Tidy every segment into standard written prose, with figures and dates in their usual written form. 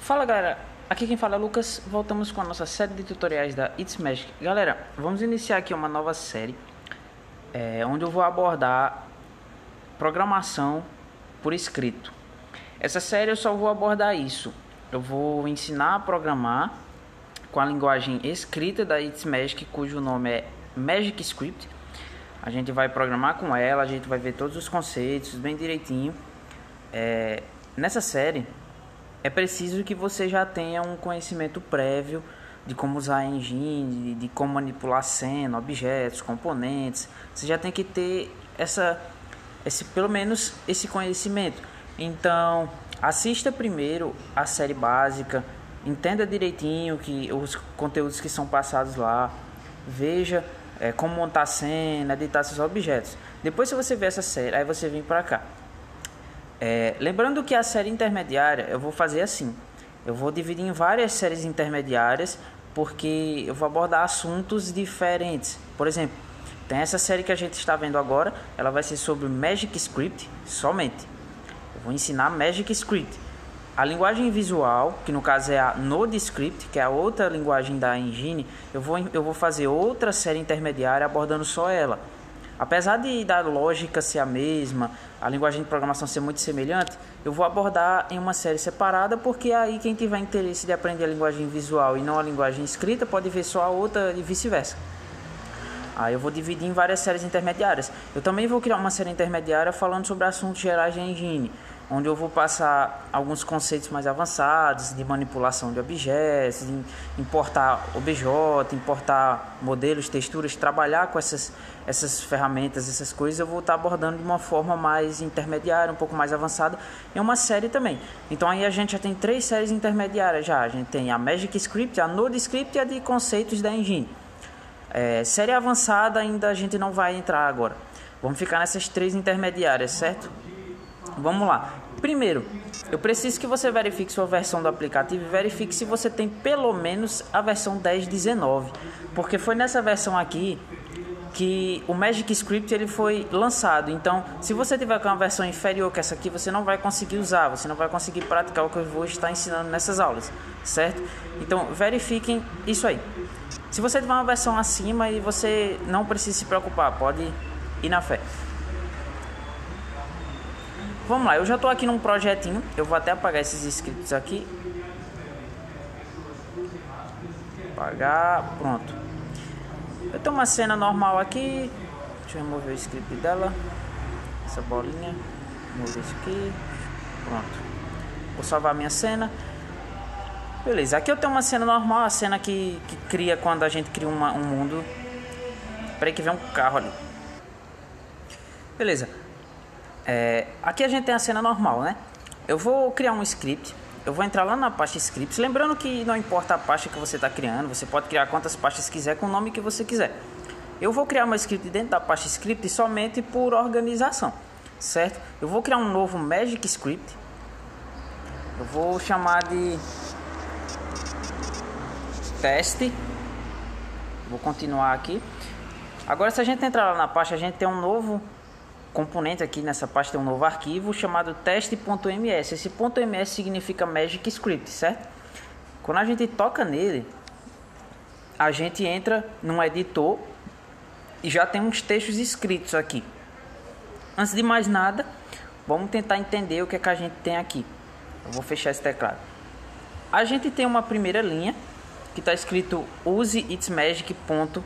Fala galera, aqui quem fala é Lucas, voltamos com a nossa série de tutoriais da It's Magic. Galera, vamos iniciar aqui uma nova série, onde eu vou abordar programação por escrito. Essa série eu só vou abordar isso, eu vou ensinar a programar com a linguagem escrita da It's Magic, cujo nome é Magic Script. A gente vai programar com ela, a gente vai ver todos os conceitos bem direitinho. Nessa série é preciso que você já tenha um conhecimento prévio de como usar a engine, de como manipular cena, objetos, componentes. Você já tem que ter pelo menos esse conhecimento. Então, assista primeiro a série básica, entenda direitinho que os conteúdos que são passados lá, veja como montar cena, editar seus objetos. Depois, se você ver essa série, aí você vem para cá. Lembrando que a série intermediária eu vou fazer assim, eu vou dividir em várias séries intermediárias, porque eu vou abordar assuntos diferentes. Por exemplo, tem essa série que a gente está vendo agora, ela vai ser sobre Magic Script somente. Eu vou ensinar Magic Script. A linguagem visual, que no caso é a Node Script, que é a outra linguagem da engine, eu vou fazer outra série intermediária abordando só ela. Apesar da lógica ser a mesma, a linguagem de programação ser muito semelhante, eu vou abordar em uma série separada, porque aí quem tiver interesse de aprender a linguagem visual e não a linguagem escrita pode ver só a outra e vice-versa. Aí eu vou dividir em várias séries intermediárias. Eu também vou criar uma série intermediária falando sobre assuntos gerais de engine, onde eu vou passar alguns conceitos mais avançados de manipulação de objetos, de importar OBJ, importar modelos, texturas, trabalhar com essas ferramentas, essas coisas. Eu vou estar abordando de uma forma mais intermediária, um pouco mais avançada, em uma série também. Então aí a gente já tem 3 séries intermediárias já. A gente tem a Magic Script, a Node Script e a de conceitos da engine. Série avançada ainda a gente não vai entrar agora. Vamos ficar nessas 3 intermediárias, certo? Vamos lá. Primeiro, eu preciso que você verifique sua versão do aplicativo e verifique se você tem pelo menos a versão 10.19, porque foi nessa versão aqui que o Magic Script ele foi lançado. Então, se você tiver com uma versão inferior que essa aqui, você não vai conseguir usar, você não vai conseguir praticar o que eu vou estar ensinando nessas aulas, certo? Então, verifiquem isso aí. Se você tiver uma versão acima, e você não precisa se preocupar, pode ir na fé. Vamos lá, eu já estou aqui num projetinho, eu vou até apagar esses scripts aqui. Apagar, pronto. Eu tenho uma cena normal aqui, deixa eu remover o script dela, essa bolinha, remover isso aqui, pronto. Vou salvar minha cena. Beleza, aqui eu tenho uma cena normal, a cena que cria quando a gente cria um mundo. Espera aí que vem um carro ali. Beleza. Aqui a gente tem a cena normal, né? Eu vou criar um script, eu vou entrar lá na pasta scripts, lembrando que não importa a pasta que você está criando, você pode criar quantas pastas quiser com o nome que você quiser. Eu vou criar uma script dentro da pasta script somente por organização, certo? Eu vou criar um novo Magic Script, eu vou chamar de teste, vou continuar aqui. Agora, se a gente entrar lá na pasta, a gente tem um novo componente aqui nessa pasta, tem um novo arquivo chamado teste.ms. Esse .ms significa Magic Script, certo? Quando a gente toca nele, a gente entra num editor e já tem uns textos escritos aqui. Antes de mais nada, vamos tentar entender o que é que a gente tem aqui. Eu vou fechar esse teclado. A gente tem uma primeira linha que está escrito use It's Magic ponto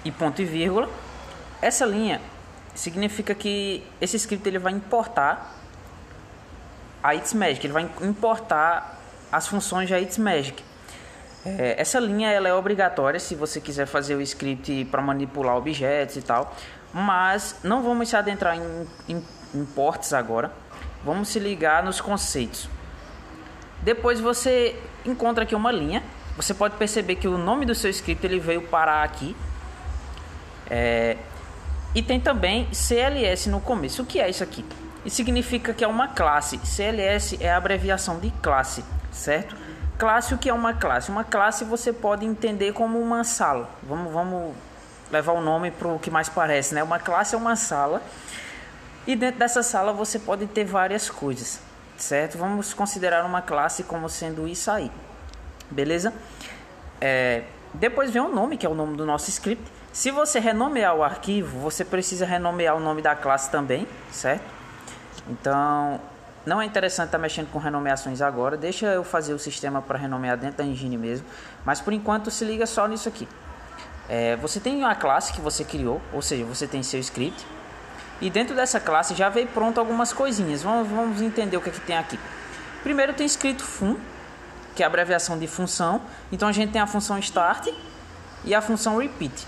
e vírgula. Essa linha significa que esse script ele vai importar a It's Magic, ele vai importar as funções da It's Magic. Essa linha ela é obrigatória se você quiser fazer o script para manipular objetos e tal, mas não vamos se adentrar em imports agora. Vamos se ligar nos conceitos. Depois você encontra aqui uma linha. Você pode perceber que o nome do seu script ele veio parar aqui. E tem também CLS no começo. O que é isso aqui? Isso significa que é uma classe. CLS é a abreviação de classe, certo? Classe, o que é uma classe? Uma classe você pode entender como uma sala. Vamos levar o nome para o que mais parece, né? Uma classe é uma sala. E dentro dessa sala você pode ter várias coisas. certo? Vamos considerar uma classe como sendo isso aí, beleza? Depois vem o nome, que é o nome do nosso script. Se você renomear o arquivo, você precisa renomear o nome da classe também, certo? Então, não é interessante estar mexendo com renomeações agora. Deixa eu fazer o sistema para renomear dentro da engine mesmo. Mas por enquanto se liga só nisso aqui. Você tem uma classe que você criou, ou seja, você tem seu script. E dentro dessa classe já veio pronto algumas coisinhas. Vamos entender o que tem aqui. Primeiro tem escrito fun, que é a abreviação de função. Então a gente tem a função start e a função repeat.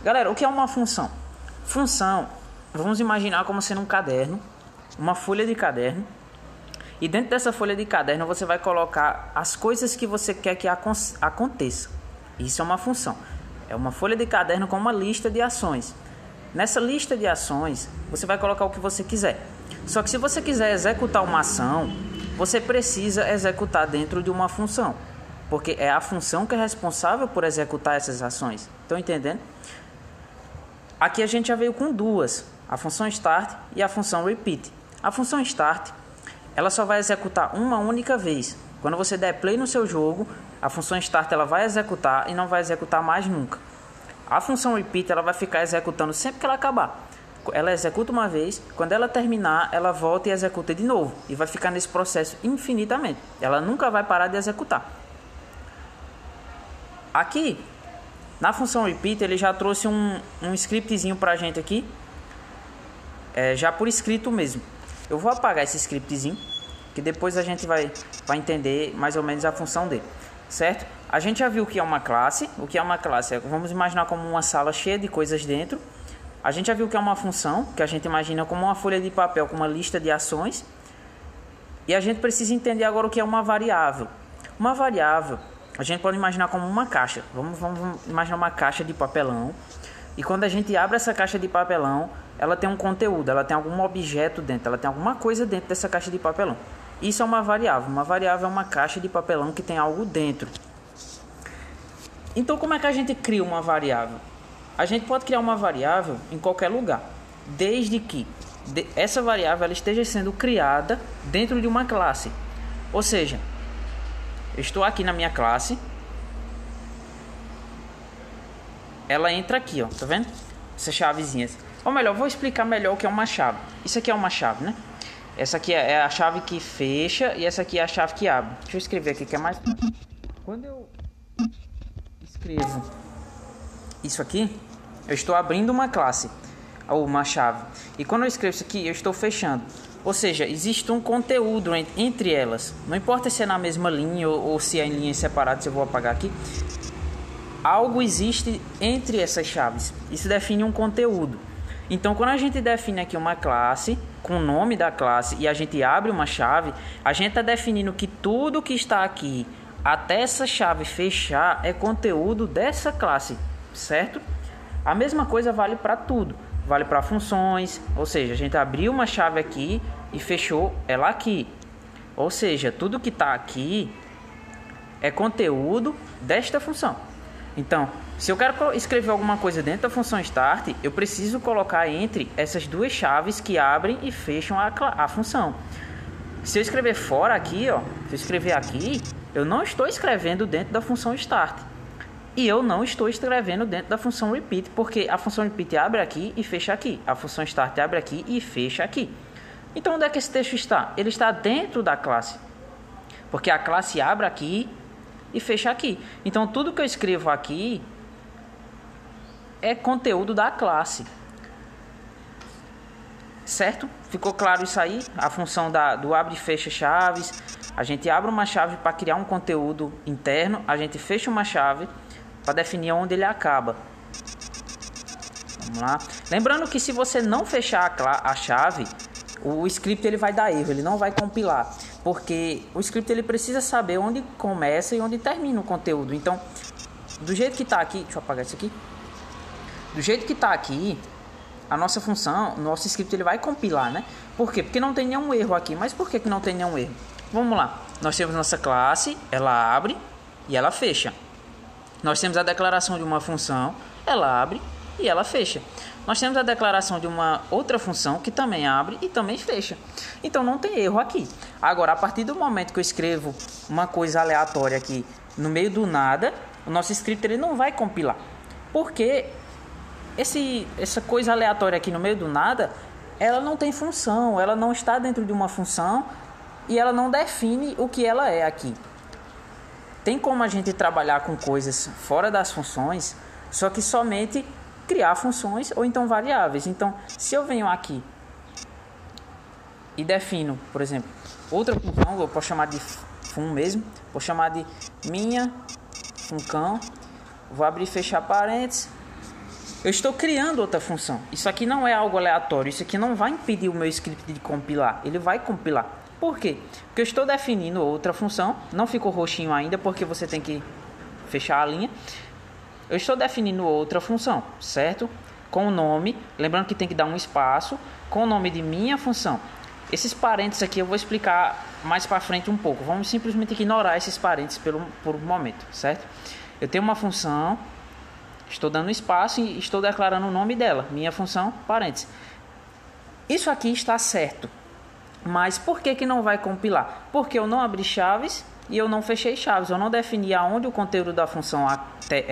Galera, o que é uma função? Função, vamos imaginar como sendo um caderno, uma folha de caderno. E dentro dessa folha de caderno você vai colocar as coisas que você quer que aconteça. Isso é uma função. É uma folha de caderno com uma lista de ações. Nessa lista de ações, você vai colocar o que você quiser. Só que se você quiser executar uma ação, você precisa executar dentro de uma função. Porque é a função que é responsável por executar essas ações. Estão entendendo? Aqui a gente já veio com duas. A função start e a função repeat. A função start, ela só vai executar uma única vez. Quando você der play no seu jogo, a função start ela vai executar e não vai executar mais nunca. A função repeat ela vai ficar executando sempre que ela acabar. Ela executa uma vez, quando ela terminar, ela volta e executa de novo. E vai ficar nesse processo infinitamente. Ela nunca vai parar de executar. Aqui, na função repeat, ele já trouxe um scriptzinho pra gente aqui. Já por escrito mesmo. Eu vou apagar esse scriptzinho, que depois a gente vai entender mais ou menos a função dele. Certo? A gente já viu o que é uma classe. O que é uma classe? Vamos imaginar como uma sala cheia de coisas dentro. A gente já viu o que é uma função, que a gente imagina como uma folha de papel com uma lista de ações. E a gente precisa entender agora o que é uma variável. Uma variável, a gente pode imaginar como uma caixa. Vamos imaginar uma caixa de papelão. E quando a gente abre essa caixa de papelão, ela tem um conteúdo, ela tem algum objeto dentro, ela tem alguma coisa dentro dessa caixa de papelão. Isso é uma variável. Uma variável é uma caixa de papelão que tem algo dentro. Então, como é que a gente cria uma variável? A gente pode criar uma variável em qualquer lugar, desde que essa variável ela esteja sendo criada dentro de uma classe. Ou seja, eu estou aqui na minha classe, ela entra aqui, ó, tá vendo? Essas chavezinhas. Ou melhor, vou explicar melhor o que é uma chave. Isso aqui é uma chave, né? Essa aqui é a chave que fecha e essa aqui é a chave que abre. Deixa eu escrever aqui que é mais... Quando eu escrevo isso aqui, eu estou abrindo uma classe ou uma chave. E quando eu escrevo isso aqui, eu estou fechando. Ou seja, existe um conteúdo entre elas. Não importa se é na mesma linha ou se é em linhas separadas, eu vou apagar aqui. Algo existe entre essas chaves. Isso define um conteúdo. Então, quando a gente define aqui uma classe com o nome da classe e a gente abre uma chave, a gente está definindo que tudo que está aqui até essa chave fechar é conteúdo dessa classe, certo? A mesma coisa vale para tudo. Vale para funções, ou seja, a gente abriu uma chave aqui e fechou ela aqui. Ou seja, tudo que está aqui é conteúdo desta função. Então, se eu quero escrever alguma coisa dentro da função start, eu preciso colocar entre essas duas chaves que abrem e fecham a função. Se eu escrever fora aqui, ó, se eu escrever aqui, eu não estou escrevendo dentro da função start. E eu não estou escrevendo dentro da função repeat, porque a função repeat abre aqui e fecha aqui. A função start abre aqui e fecha aqui. Então, onde é que esse texto está? Ele está dentro da classe. Porque a classe abre aqui e fecha aqui. Então, tudo que eu escrevo aqui é conteúdo da classe. Certo? Ficou claro isso aí? A função do abre e fecha chaves. A gente abre uma chave para criar um conteúdo interno. A gente fecha uma chave para definir onde ele acaba. Vamos lá. Lembrando que se você não fechar a chave, o script ele vai dar erro, ele não vai compilar. Porque o script ele precisa saber onde começa e onde termina o conteúdo. Então, do jeito que está aqui, deixa eu apagar isso aqui. Do jeito que está aqui, a nossa função, o nosso script ele vai compilar, né? Por quê? Porque não tem nenhum erro aqui. Mas por que não tem nenhum erro? Vamos lá. Nós temos nossa classe, ela abre e ela fecha. Nós temos a declaração de uma função, ela abre e ela fecha. nós temos a declaração de uma outra função que também abre e também fecha. Então não tem erro aqui. Agora, a partir do momento que eu escrevo uma coisa aleatória aqui no meio do nada, o nosso script ele não vai compilar. Porque essa coisa aleatória aqui no meio do nada, ela não tem função, ela não está dentro de uma função e ela não define o que ela é aqui. Tem como a gente trabalhar com coisas fora das funções, só que somente criar funções ou então variáveis. Então, se eu venho aqui e defino, por exemplo, outra função, eu posso chamar de fun mesmo, vou chamar de minha funcão, vou abrir e fechar parênteses, eu estou criando outra função. Isso aqui não é algo aleatório, isso aqui não vai impedir o meu script de compilar, ele vai compilar. Por quê? Porque eu estou definindo outra função, não ficou roxinho ainda porque você tem que fechar a linha. Eu estou definindo outra função, certo? Com o nome, lembrando que tem que dar um espaço, com o nome de minha função. Esses parênteses aqui eu vou explicar mais para frente um pouco. Vamos simplesmente ignorar esses parênteses por um momento, certo? Eu tenho uma função, estou dando espaço e estou declarando o nome dela, minha função, parênteses. Isso aqui está certo. Mas por que não vai compilar? Porque eu não abri chaves e eu não fechei chaves. Eu não defini aonde o conteúdo da função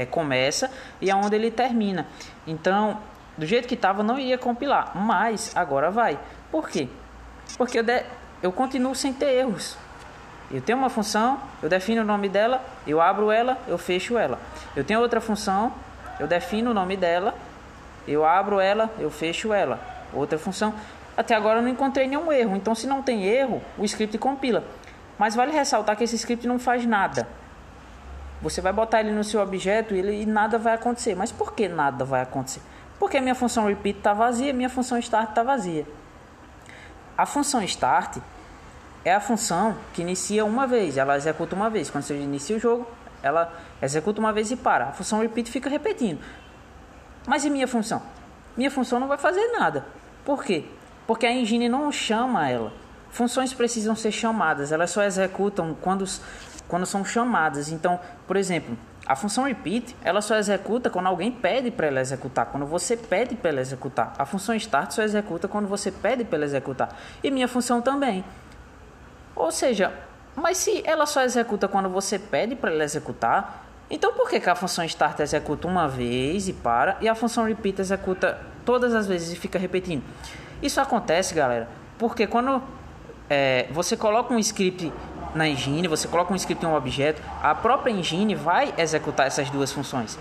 começa e aonde ele termina. Então, do jeito que estava, não iria compilar. Mas agora vai. Por quê? Porque eu continuo sem ter erros. Eu tenho uma função, eu defino o nome dela, eu abro ela, eu fecho ela. Eu tenho outra função, eu defino o nome dela, eu abro ela, eu fecho ela. Outra função. Até agora eu não encontrei nenhum erro. Então, se não tem erro, o script compila. Mas vale ressaltar que esse script não faz nada. Você vai botar ele no seu objeto e nada vai acontecer. Mas por que nada vai acontecer? Porque minha função repeat está vazia, minha função start está vazia. A função start é a função que inicia uma vez, ela executa uma vez. Quando você inicia o jogo, ela executa uma vez e para. A função repeat fica repetindo. Mas e minha função? Minha função não vai fazer nada. Por quê? Porque a engine não chama ela. Funções precisam ser chamadas, elas só executam quando são chamadas. Então, por exemplo, a função repeat, ela só executa quando alguém pede para ela executar, quando você pede para ela executar. A função start só executa quando você pede para ela executar. E minha função também. Ou seja, mas se ela só executa quando você pede para ela executar, então por que a função start executa uma vez e para, e a função repeat executa todas as vezes e fica repetindo? Isso acontece, galera, porque quando você coloca um script na engine, você coloca um script em um objeto, a própria engine vai executar essas duas funções.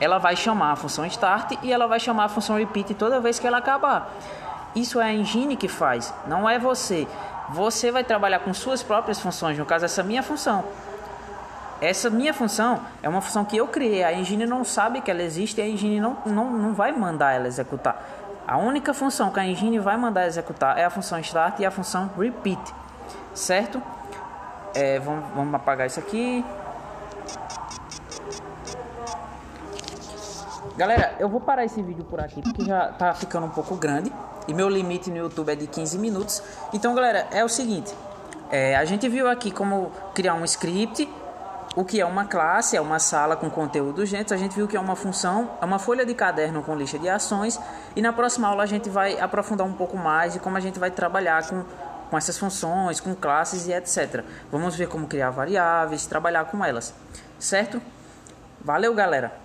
Ela vai chamar a função start e ela vai chamar a função repeat toda vez que ela acabar. Isso é a engine que faz, não é você. Você vai trabalhar com suas próprias funções, no caso essa minha função. Essa minha função é uma função que eu criei, a engine não sabe que ela existe e a engine não vai mandar ela executar. A única função que a engine vai mandar executar é a função start e a função repeat, certo? Vamos apagar isso aqui. Galera, eu vou parar esse vídeo por aqui porque já tá ficando um pouco grande e meu limite no YouTube é de 15 minutos. Então, galera, é o seguinte, a gente viu aqui como criar um script, o que é uma classe, é uma sala com conteúdo urgente. A gente viu que é uma função, é uma folha de caderno com lista de ações. E na próxima aula a gente vai aprofundar um pouco mais de como a gente vai trabalhar com essas funções, com classes e etc. Vamos ver como criar variáveis, trabalhar com elas, certo? Valeu, galera!